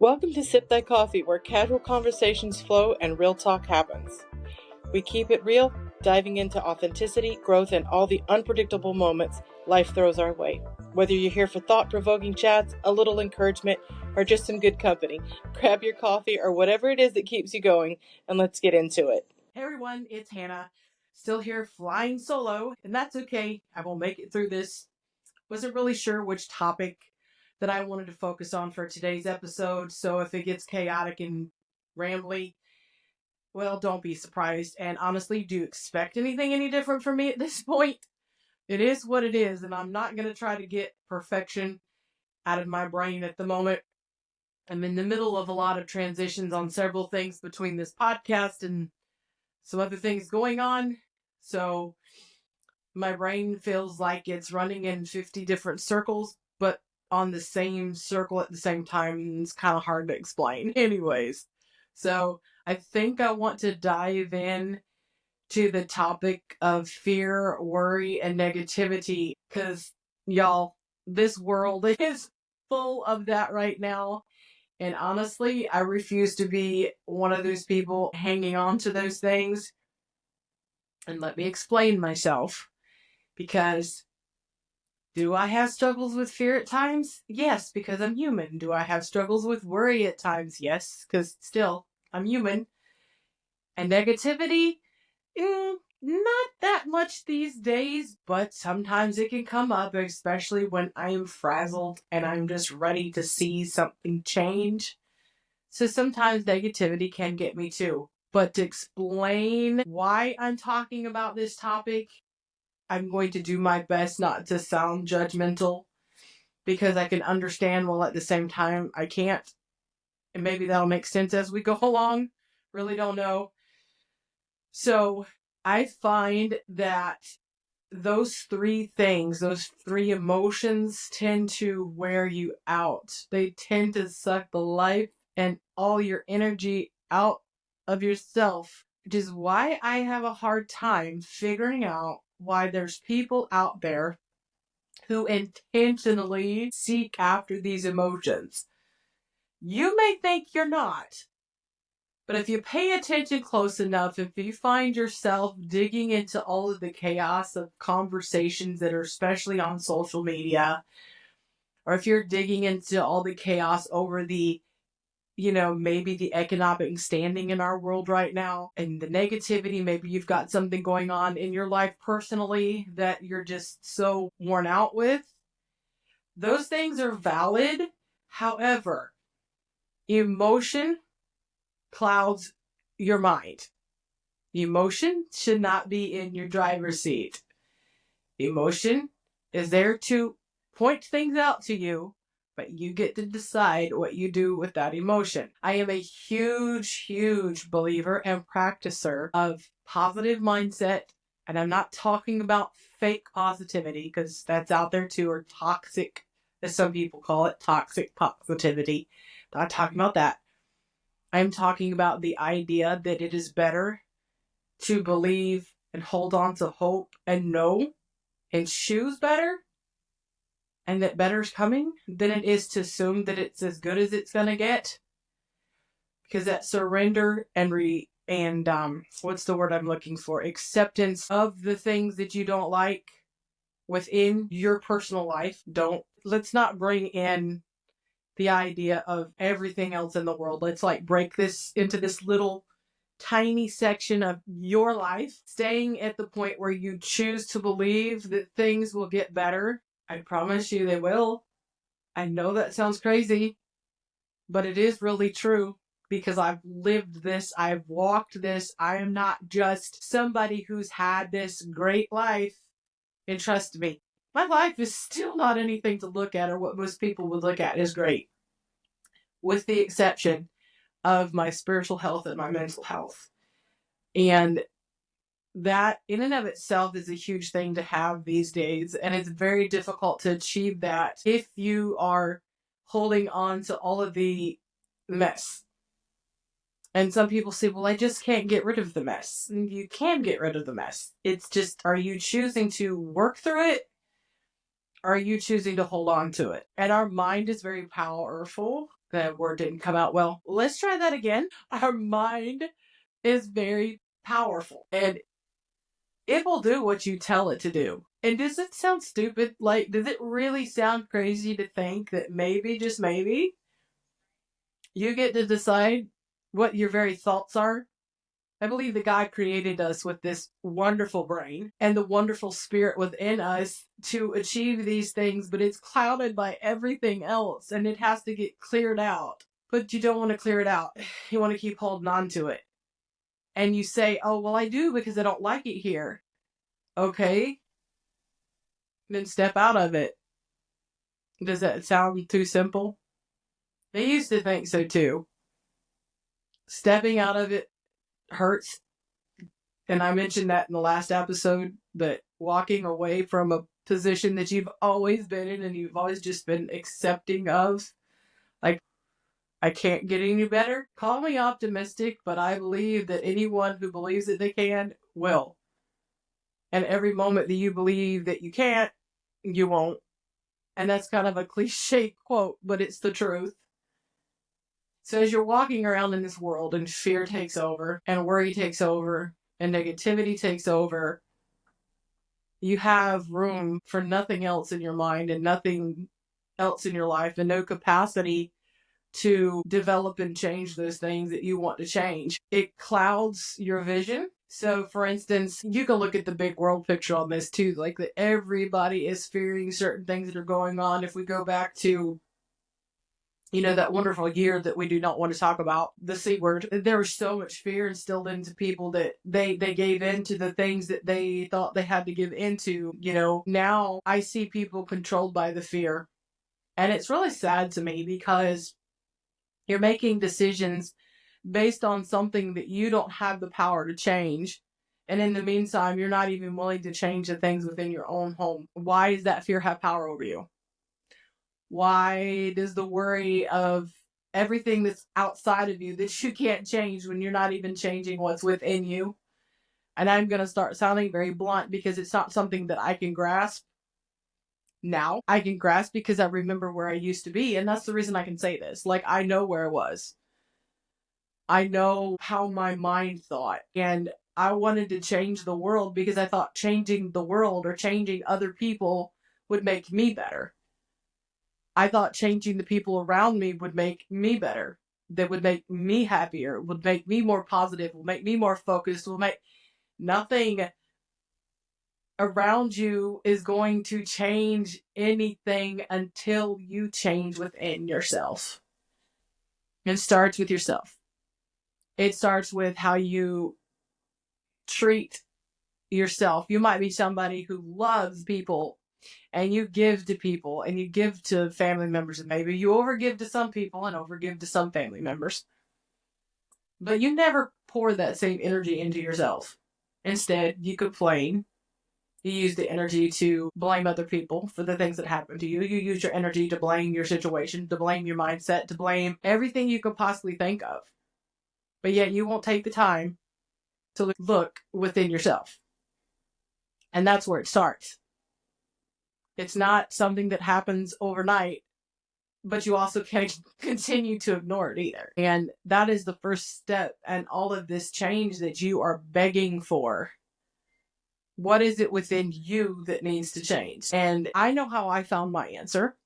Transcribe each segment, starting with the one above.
Welcome to Sip That Coffee, where casual conversations flow and real talk happens. We keep it real, diving into authenticity, growth, and all the unpredictable moments life throws our way. Whether you're here for thought-provoking chats, a little encouragement, or just some good company, grab your coffee or whatever it is that keeps you going, and let's get into it. Hey everyone, it's Hannah. Still here flying solo, and that's okay. I will make it through this. Wasn't really sure which topic that I wanted to focus on for today's episode, so if it gets chaotic and rambly, well, don't be surprised. And honestly, do you expect anything any different from me at this point? It is what it is, and I'm not going to try to get perfection out of my brain at the moment. I'm in the middle of a lot of transitions on several things between this podcast and some other things going on. So my brain feels like it's running in 50 different circles, but on the same circle at the same time. It's kind of hard to explain. Anyways, so I think I want to dive in to the topic of fear, worry, and negativity, because y'all, this world is full of that right now. And honestly, I refuse to be one of those people hanging on to those things. And let me explain myself. Because do I have struggles with fear at times? Yes, because I'm human. Do I have struggles with worry at times? Yes, because still, I'm human. And negativity? Not that much these days, but sometimes it can come up, especially when I am frazzled and I'm just ready to see something change. So sometimes negativity can get me too. But to explain why I'm talking about this topic, I'm going to do my best not to sound judgmental, because I can understand while at the same time I can't. And maybe that'll make sense as we go along. Really don't know. So I find that those three things, those three emotions tend to wear you out. They tend to suck the life and all your energy out of yourself, which is why I have a hard time figuring out why there's people out there who intentionally seek after these emotions. You may think you're not, but if you pay attention close enough, if you find yourself digging into all of the chaos of conversations that are especially on social media, or if you're digging into all the chaos over the, maybe the economic standing in our world right now and the negativity, maybe you've got something going on in your life personally that you're just so worn out with, those things are valid. However, emotion clouds your mind. Emotion should not be in your driver's seat. Emotion is there to point things out to you, but you get to decide what you do with that emotion. I am a huge, huge believer and practicer of positive mindset. And I'm not talking about fake positivity, because that's out there too, or toxic, as some people call it, toxic positivity. Not talking about that. I'm talking about the idea that it is better to believe and hold on to hope and know and choose better, and that better's coming, than it is to assume that it's as good as it's gonna get. Because that surrender and what's the word I'm looking for? Acceptance of the things that you don't like within your personal life. Let's not bring in the idea of everything else in the world. Let's break this into this little tiny section of your life, staying at the point where you choose to believe that things will get better. I promise you they will. I know that sounds crazy, but it is really true, because I've lived this, I've walked this. I am not just somebody who's had this great life. And trust me, my life is still not anything to look at, or what most people would look at as great, with the exception of my spiritual health and my mental health. And that in and of itself is a huge thing to have these days. And it's very difficult to achieve that if you are holding on to all of the mess. And some people say, well, I just can't get rid of the mess. And you can get rid of the mess. It's just, are you choosing to work through it? Or are you choosing to hold on to it? And our mind is very powerful. That word didn't come out well. Let's try that again. Our mind is very powerful and it will do what you tell it to do. And does it sound stupid? Like, does it really sound crazy to think that maybe, just maybe, you get to decide what your very thoughts are? I believe that God created us with this wonderful brain and the wonderful spirit within us to achieve these things, but it's clouded by everything else and it has to get cleared out. But you don't want to clear it out. You want to keep holding on to it. And you say, oh, well, I do because I don't like it here. Okay. Then step out of it. Does that sound too simple? I used to think so too. Stepping out of it hurts. And I mentioned that in the last episode, that walking away from a position that you've always been in and you've always just been accepting of, like, I can't get any better. Call me optimistic, but I believe that anyone who believes that they can will. And every moment that you believe that you can't, you won't. And that's kind of a cliche quote, but it's the truth. So as you're walking around in this world and fear takes over and worry takes over and negativity takes over, you have room for nothing else in your mind and nothing else in your life and no capacity to develop and change those things that you want to change. It clouds your vision. So for instance, you can look at the big world picture on this too, like that everybody is fearing certain things that are going on. If we go back to, that wonderful year that we do not want to talk about, the C word, there was so much fear instilled into people that they gave in to the things that they thought they had to give into. Now I see people controlled by the fear. And it's really sad to me because you're making decisions based on something that you don't have the power to change. And in the meantime, you're not even willing to change the things within your own home. Why does that fear have power over you? Why does the worry of everything that's outside of you that you can't change when you're not even changing what's within you? And I'm going to start sounding very blunt because it's not something that I can grasp now. I can grasp because I remember where I used to be. And that's the reason I can say this. Like, I know where I was. I know how my mind thought. And I wanted to change the world because I thought changing the world or changing other people would make me better. I thought changing the people around me would make me better. That would make me happier, would make me more positive, would make me more focused, will make nothing around you is going to change anything until you change within yourself. It starts with yourself. It starts with how you treat yourself. You might be somebody who loves people and you give to people and you give to family members, and maybe you overgive to some people and overgive to some family members. But you never pour that same energy into yourself. Instead, you complain. You use the energy to blame other people for the things that happen to you. You use your energy to blame your situation, to blame your mindset, to blame everything you could possibly think of. But yet you won't take the time to look within yourself. And that's where it starts. It's not something that happens overnight, but you also can't continue to ignore it either. And that is the first step in all of this change that you are begging for. What is it within you that needs to change? And I know how I found my answer.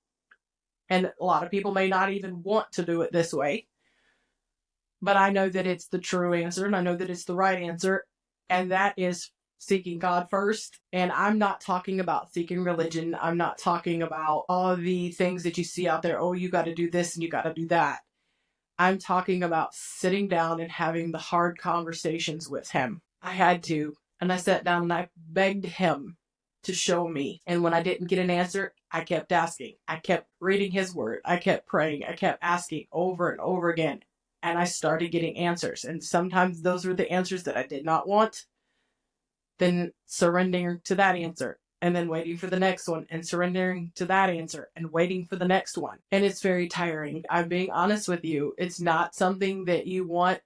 And a lot of people may not even want to do it this way. But I know that it's the true answer and I know that it's the right answer. And that is seeking God first. And I'm not talking about seeking religion. I'm not talking about all the things that you see out there. Oh, you got to do this and you got to do that. I'm talking about sitting down and having the hard conversations with Him. I had to. And I sat down and I begged Him to show me. And when I didn't get an answer, I kept asking. I kept reading His word. I kept praying. I kept asking over and over again. And I started getting answers. And sometimes those were the answers that I did not want. Then surrendering to that answer. And then waiting for the next one. And surrendering to that answer. And waiting for the next one. And it's very tiring. I'm being honest with you. It's not something that you want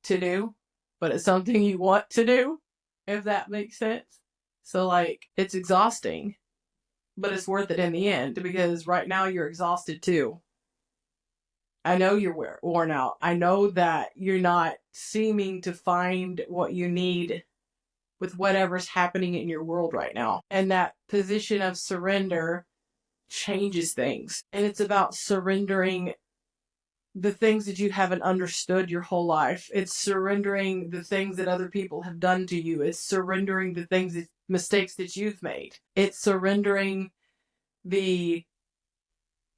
to do. But it's something you want to do. If that makes sense. So it's exhausting. But it's worth it in the end. Because right now you're exhausted too. I know you're worn out. I know that you're not seeming to find what you need with whatever's happening in your world right now. And that position of surrender changes things. And it's about surrendering the things that you haven't understood your whole life. It's surrendering the things that other people have done to you. It's surrendering the mistakes that you've made. It's surrendering the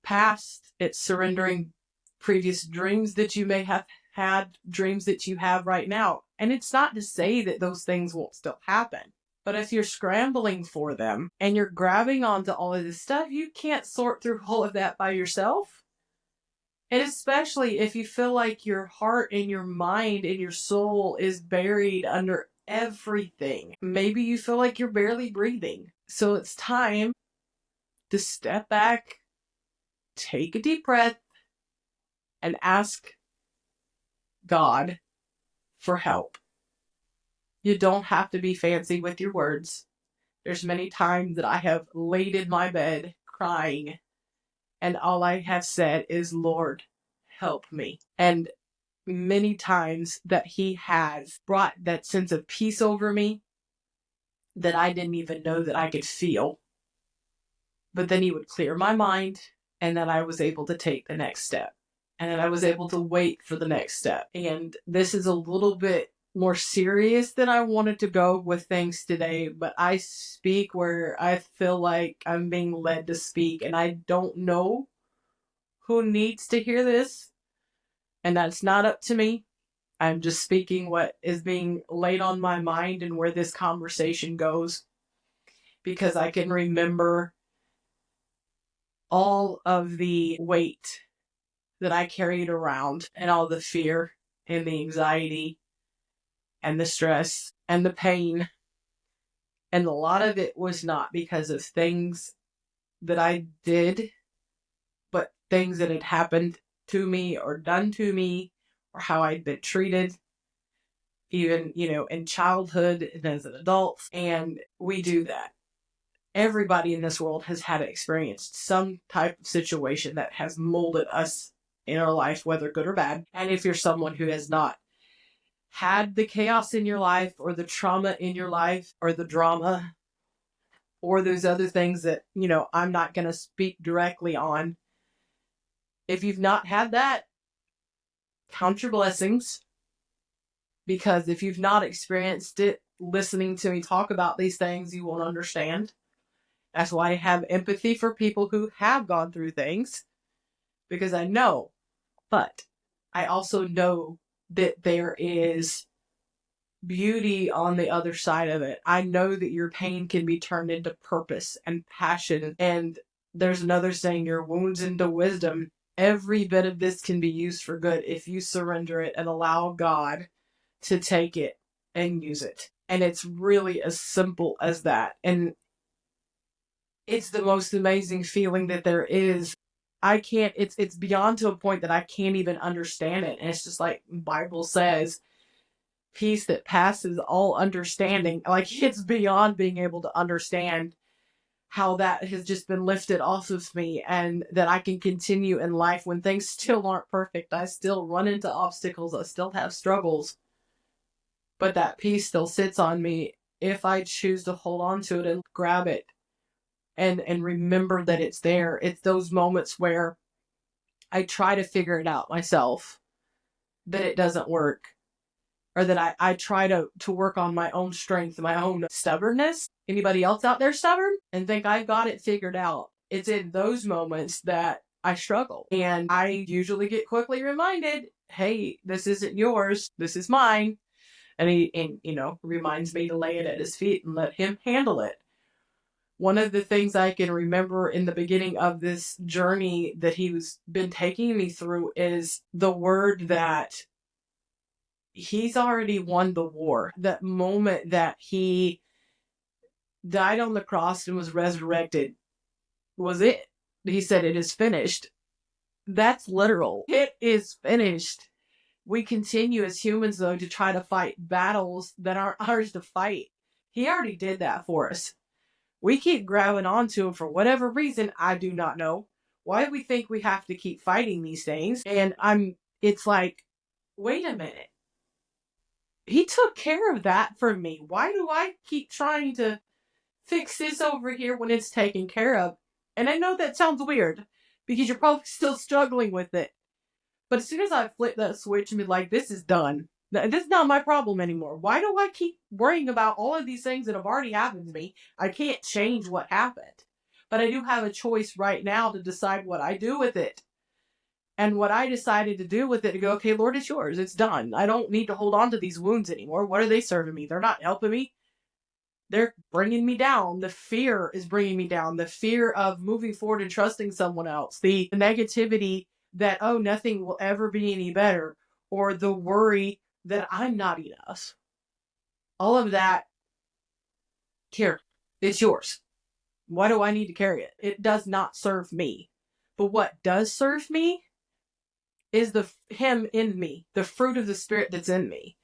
past. It's surrendering previous dreams that you may have had, dreams that you have right now. And it's not to say that those things won't still happen. But if you're scrambling for them and you're grabbing onto all of this stuff, you can't sort through all of that by yourself. And especially if you feel like your heart and your mind and your soul is buried under everything. Maybe you feel like you're barely breathing. So it's time to step back, take a deep breath, and ask God for help. You don't have to be fancy with your words. There's many times that I have laid in my bed crying, and all I have said is, Lord, help me. And many times that He has brought that sense of peace over me that I didn't even know that I could feel. But then He would clear my mind, and then I was able to take the next step. And then I was able to wait for the next step. And this is a little bit more serious than I wanted to go with things today, but I speak where I feel like I'm being led to speak, and I don't know who needs to hear this, and that's not up to me. I'm just speaking what is being laid on my mind and where this conversation goes, because I can remember all of the weight that I carried around, and all the fear and the anxiety and the stress and the pain. And a lot of it was not because of things that I did, but things that had happened to me or done to me, or how I'd been treated, even, in childhood and as an adult. And we do that. Everybody in this world has had experienced some type of situation that has molded us in our life, whether good or bad. And if you're someone who has not had the chaos in your life, or the trauma in your life, or the drama, or those other things that, I'm not going to speak directly on. If you've not had that, count your blessings. Because if you've not experienced it, listening to me talk about these things, you won't understand. That's why I have empathy for people who have gone through things. Because I know. But I also know that there is beauty on the other side of it. I know that your pain can be turned into purpose and passion. And there's another saying, your wounds into wisdom. Every bit of this can be used for good if you surrender it and allow God to take it and use it. And it's really as simple as that. And it's the most amazing feeling that there is. It's beyond to a point that I can't even understand it. And it's just like the Bible says, peace that passes all understanding. Like, it's beyond being able to understand how that has just been lifted off of me, and that I can continue in life when things still aren't perfect. I still run into obstacles. I still have struggles. But that peace still sits on me if I choose to hold on to it and grab it and remember that it's there. It's those moments where I try to figure it out myself, that it doesn't work. Or that I try to work on my own strength, my own stubbornness. Anybody else out there stubborn and think I've got it figured out? It's in those moments that I struggle. And I usually get quickly reminded, hey, this isn't yours. This is mine. And he reminds me to lay it at His feet and let Him handle it. One of the things I can remember in the beginning of this journey that He's been taking me through is the word that He's already won the war. That moment that He died on the cross and was resurrected was it. He said, it is finished. That's literal. It is finished. We continue as humans, though, to try to fight battles that aren't ours to fight. He already did that for us. We keep grabbing onto Him for whatever reason, I do not know. Why do we think we have to keep fighting these things? And it's like, wait a minute. He took care of that for me. Why do I keep trying to fix this over here when it's taken care of? And I know that sounds weird because you're probably still struggling with it. But as soon as I flip that switch and be like, this is done. This is not my problem anymore. Why do I keep worrying about all of these things that have already happened to me? I can't change what happened. But I do have a choice right now to decide what I do with it. And what I decided to do with it, to go, okay, Lord, it's yours. It's done. I don't need to hold on to these wounds anymore. What are they serving me? They're not helping me. They're bringing me down. The fear is bringing me down. The fear of moving forward and trusting someone else. The negativity that, oh, nothing will ever be any better. Or the worry that I'm not enough. All of that, here, it's yours. Why do I need to carry it? It does not serve me. But what does serve me is him in me, the fruit of the Spirit that's in me.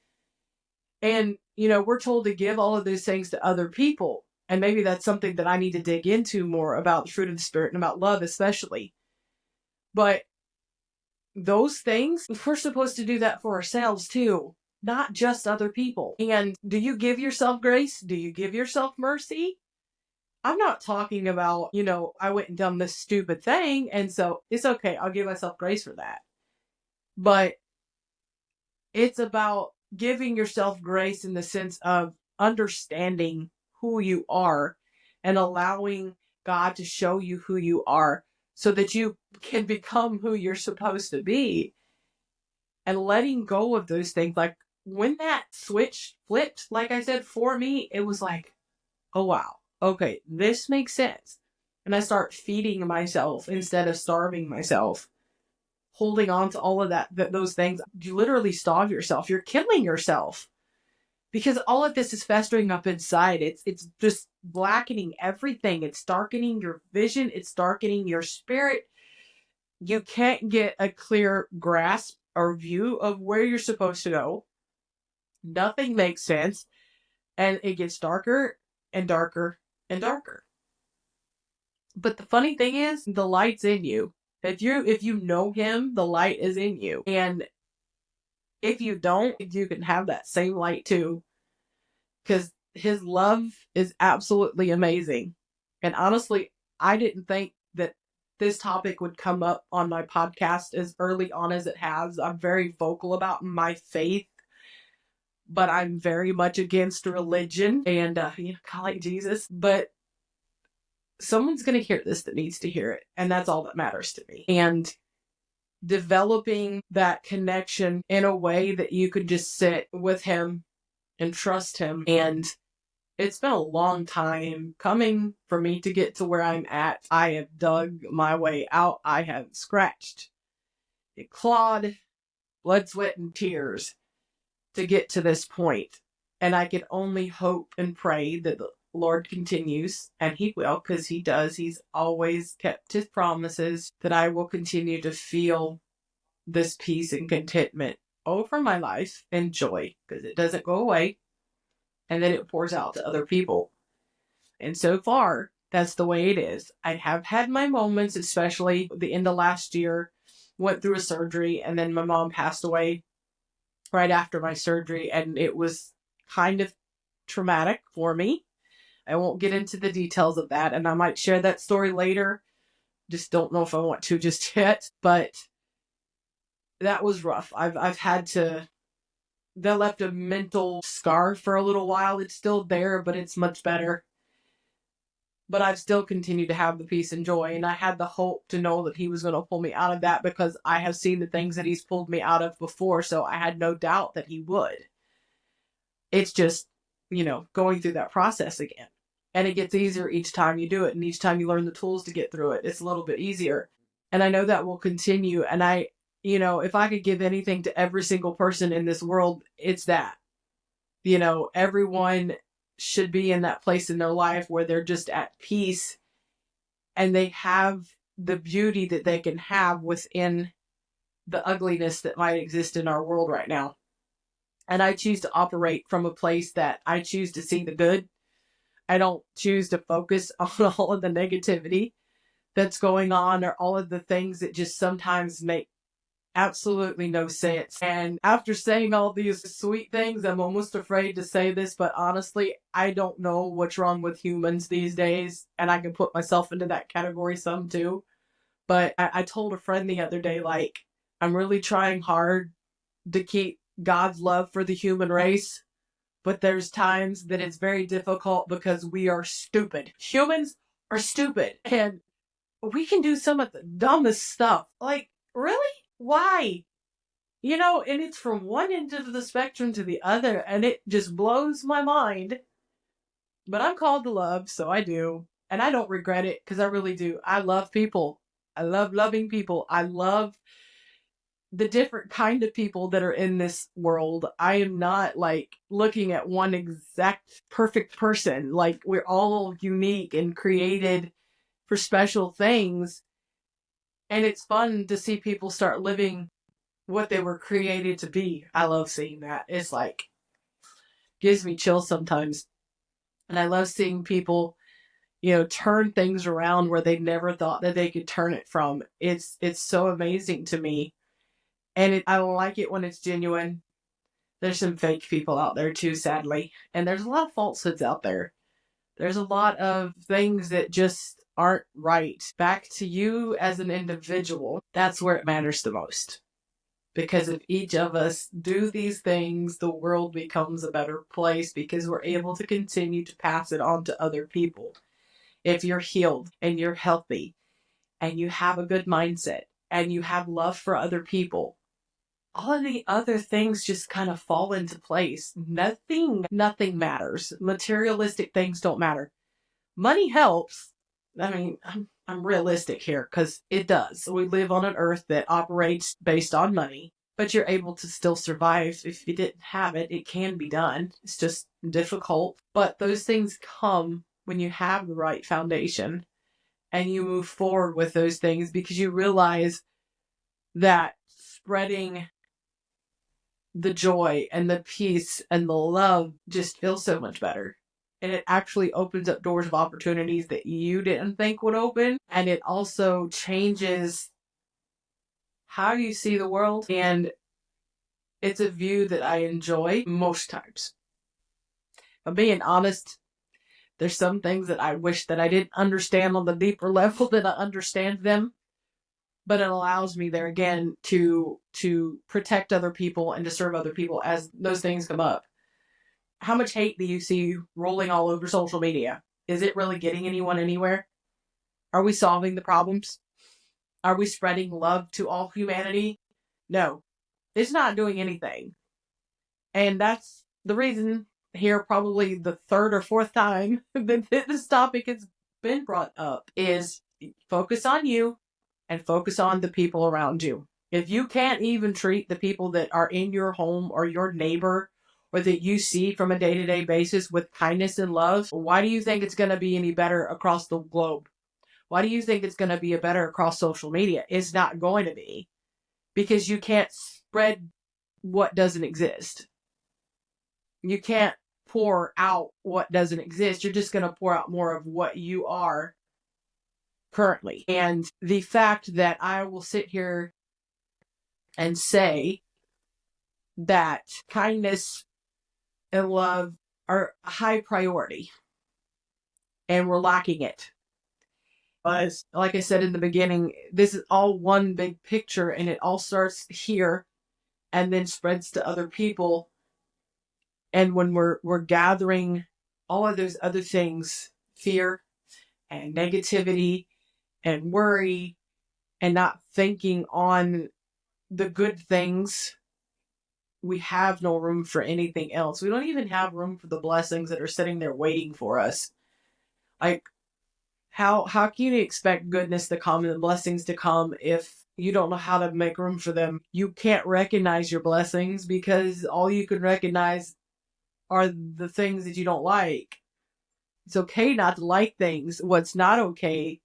And, we're told to give all of those things to other people. And maybe that's something that I need to dig into more about the fruit of the Spirit and about love especially. But those things, we're supposed to do that for ourselves too, not just other people. And do you give yourself grace? Do you give yourself mercy? I'm not talking about, I went and done this stupid thing, and so it's okay. I'll give myself grace for that. But it's about giving yourself grace in the sense of understanding who you are and allowing God to show you who you are so that you can become who you're supposed to be, and letting go of those things. Like when that switch flipped, like I said, for me, it was like, oh, wow. Okay, this makes sense. And I start feeding myself instead of starving myself. Holding on to all of those things, you literally starve yourself. You're killing yourself because all of this is festering up inside. It's just blackening everything. It's darkening your vision. It's darkening your spirit. You can't get a clear grasp or view of where you're supposed to go. Nothing makes sense. And it gets darker and darker and darker. But the funny thing is, the light's in you. If you know him, the light is in you. And if you don't, you can have that same light too. Because his love is absolutely amazing. And honestly, I didn't think that this topic would come up on my podcast as early on as it has. I'm very vocal about my faith, but I'm very much against religion and, kind of like Jesus. But someone's going to hear this that needs to hear it. And that's all that matters to me. And developing that connection in a way that you could just sit with him and trust him. And it's been a long time coming for me to get to where I'm at. I have dug my way out. I have scratched, it clawed, blood, sweat, and tears to get to this point. And I can only hope and pray that the Lord continues, and he will, because he does. He's always kept his promises, that I will continue to feel this peace and contentment over my life and joy, because it doesn't go away, and then it pours out to other people. And so far, that's the way it is. I have had my moments, especially the end of last year, went through a surgery, and then my mom passed away right after my surgery, and it was kind of traumatic for me. I won't get into the details of that, and I might share that story later. Just don't know if I want to just yet, but that was rough. I've had to, that left a mental scar for a little while. It's still there, but it's much better. But I've still continued to have the peace and joy, and I had the hope to know that he was going to pull me out of that, because I have seen the things that he's pulled me out of before, so I had no doubt that he would. It's just, going through that process again. And it gets easier each time you do it, and each time you learn the tools to get through it, it's a little bit easier. And I know that will continue, and if I could give anything to every single person in this world, it's that. Everyone should be in that place in their life where they're just at peace, and they have the beauty that they can have within the ugliness that might exist in our world right now. And I choose to operate from a place that I choose to see the good. I don't choose to focus on all of the negativity. that's going on, or all of the things that just sometimes make absolutely no sense. And after saying all these sweet things, I'm almost afraid to say this, but honestly, I don't know what's wrong with humans these days. And I can put myself into that category some too. But I told a friend the other day, like, I'm really trying hard to keep God's love for the human race. But there's times that it's very difficult because we are stupid. Humans are stupid. And we can do some of the dumbest stuff. Like, really? Why? And it's from one end of the spectrum to the other, and it just blows my mind. But I'm called to love, so I do. And I don't regret it, because I really do. I love people. I love loving people. I love the different kind of people that are in this world. I am not like looking at one exact perfect person. Like, we're all unique and created for special things. And it's fun to see people start living what they were created to be. I love seeing that. It's like, gives me chills sometimes. And I love seeing people, turn things around where they never thought that they could turn it from. It's so amazing to me. And I like it when it's genuine. There's some fake people out there too, sadly. And there's a lot of falsehoods out there. There's a lot of things that just aren't right. Back to you as an individual, that's where it matters the most. Because if each of us do these things, the world becomes a better place, because we're able to continue to pass it on to other people. If you're healed and you're healthy and you have a good mindset and you have love for other people, all of the other things just kind of fall into place. Nothing matters. Materialistic things don't matter. Money helps. I mean, I'm realistic here, because it does. We live on an earth that operates based on money, but you're able to still survive. If you didn't have it, it can be done. It's just difficult. But those things come when you have the right foundation and you move forward with those things, because you realize that spreading the joy and the peace and the love just feels so much better. And it actually opens up doors of opportunities that you didn't think would open. And it also changes how you see the world. And it's a view that I enjoy most times. But being honest, there's some things that I wish that I didn't understand on the deeper level that I understand them. But it allows me there again to protect other people and to serve other people as those things come up. How much hate do you see rolling all over social media? Is it really getting anyone anywhere? Are we solving the problems? Are we spreading love to all humanity? No, it's not doing anything. And that's the reason here, probably the third or fourth time that this topic has been brought up, is focus on you and focus on the people around you. If you can't even treat the people that are in your home or your neighbor or that you see from a day-to-day basis with kindness and love, why do you think it's going to be any better across the globe? Why do you think it's going to be better across social media? It's not going to be, because you can't spread what doesn't exist. You can't pour out what doesn't exist. You're just going to pour out more of what you are currently. And the fact that I will sit here and say that kindness and love are a high priority and we're lacking it. But like I said in the beginning, this is all one big picture, and it all starts here and then spreads to other people. And when we're gathering all of those other things, fear and negativity and worry, and not thinking on the good things, we have no room for anything else. We don't even have room for the blessings that are sitting there waiting for us. Like, how can you expect goodness to come and the blessings to come if you don't know how to make room for them? You can't recognize your blessings because all you can recognize are the things that you don't like. It's okay not to like things. What's not okay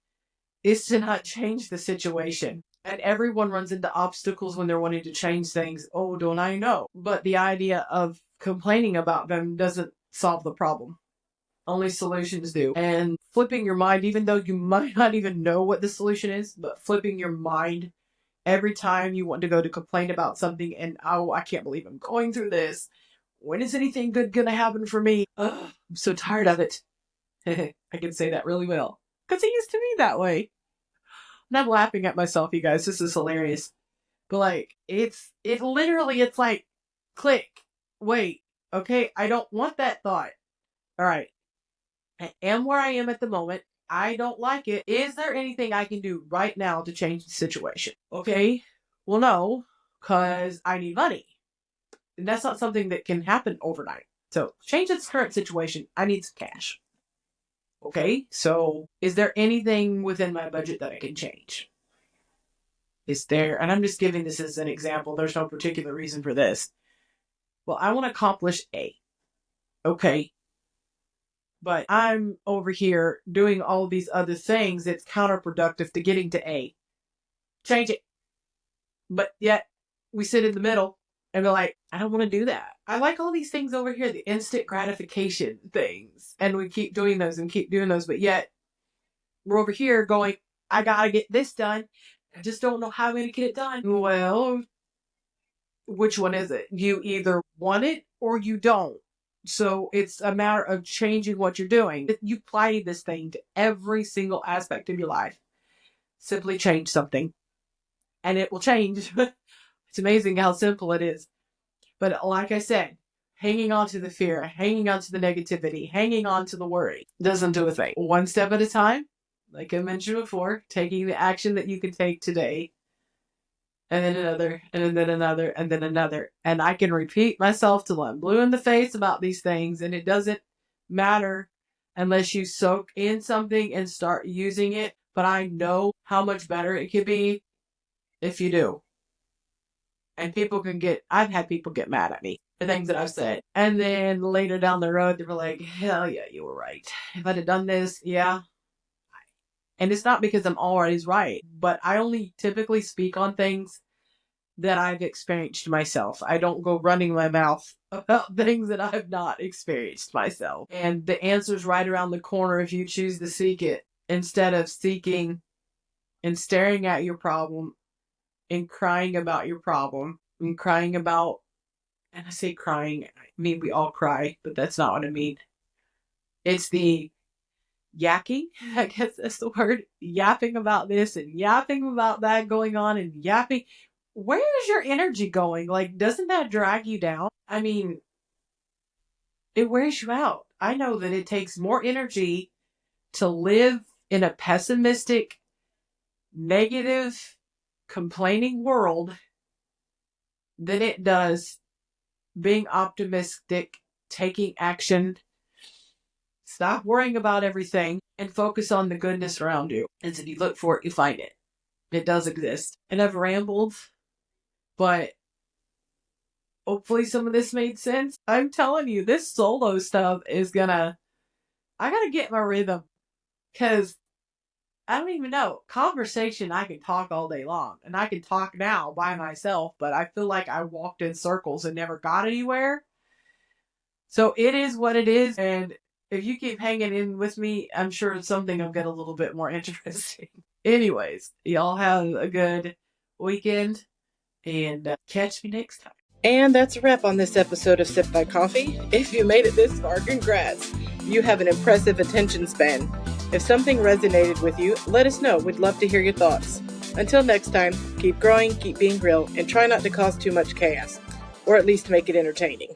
is to not change the situation. And everyone runs into obstacles when they're wanting to change things. Oh, don't I know? But the idea of complaining about them doesn't solve the problem. Only solutions do. And flipping your mind, even though you might not even know what the solution is, but flipping your mind every time you want to go to complain about something and, oh, I can't believe I'm going through this. When is anything good going to happen for me? Ugh, I'm so tired of it. I can say that really well. Because it used to be that way. And I'm laughing at myself, you guys. This is hilarious. But like, it's like, click. Wait, okay, I don't want that thought. All right. I am where I am at the moment. I don't like it. Is there anything I can do right now to change the situation? Okay. Well, no, because I need money. And that's not something that can happen overnight. So change this current situation. I need some cash. Okay. So is there anything within my budget that I can change? Is there, and I'm just giving this as an example. There's no particular reason for this. Well, I want to accomplish A. Okay. But I'm over here doing all these other things that's counterproductive to getting to A. Change it. But yet, we sit in the middle and we're like, I don't want to do that. I like all these things over here, the instant gratification things. And we keep doing those and keep doing those. But yet, we're over here going, I got to get this done. I just don't know how I'm going to get it done. Well, which one is it? You either want it or you don't. So it's a matter of changing what you're doing. If you apply this thing to every single aspect of your life, simply change something and it will change. It's amazing how simple it is. But like I said, hanging on to the fear, hanging on to the negativity, hanging on to the worry doesn't do a thing. One step at a time, like I mentioned before, taking the action that you can take today, and then another, and then another, and then another. And I can repeat myself till I'm blue in the face about these things, and it doesn't matter unless you soak in something and start using it. But I know how much better it could be if you do. And I've had people get mad at me for things that I've said. And then later down the road, they were like, hell yeah, you were right. If I'd have done this, yeah. And it's not because I'm always right, but I only typically speak on things that I've experienced myself. I don't go running my mouth about things that I've not experienced myself. And the answer's right around the corner if you choose to seek it, instead of seeking and staring at your problem and crying about your problem and crying about, and I say crying, I mean we all cry, but that's not what I mean. It's the yakking, I guess that's the word, yapping about this and yapping about that going on and yapping. Where is your energy going? Like, doesn't that drag you down? I mean, it wears you out. I know that it takes more energy to live in a pessimistic, negative, complaining world than it does being optimistic, taking action. Stop worrying about everything and focus on the goodness around you. And if you look for it, you find it. It does exist. And I've rambled, but hopefully some of this made sense. I'm telling you, this solo stuff is I gotta get my rhythm. Because I don't even know. Conversation, I can talk all day long. And I can talk now by myself, but I feel like I walked in circles and never got anywhere. So it is what it is. And if you keep hanging in with me, I'm sure something will get a little bit more interesting. Anyways, y'all have a good weekend and catch me next time. And that's a wrap on this episode of Sip by Coffee. If you made it this far, congrats. You have an impressive attention span. If something resonated with you, let us know. We'd love to hear your thoughts. Until next time, keep growing, keep being real, and try not to cause too much chaos, or at least make it entertaining.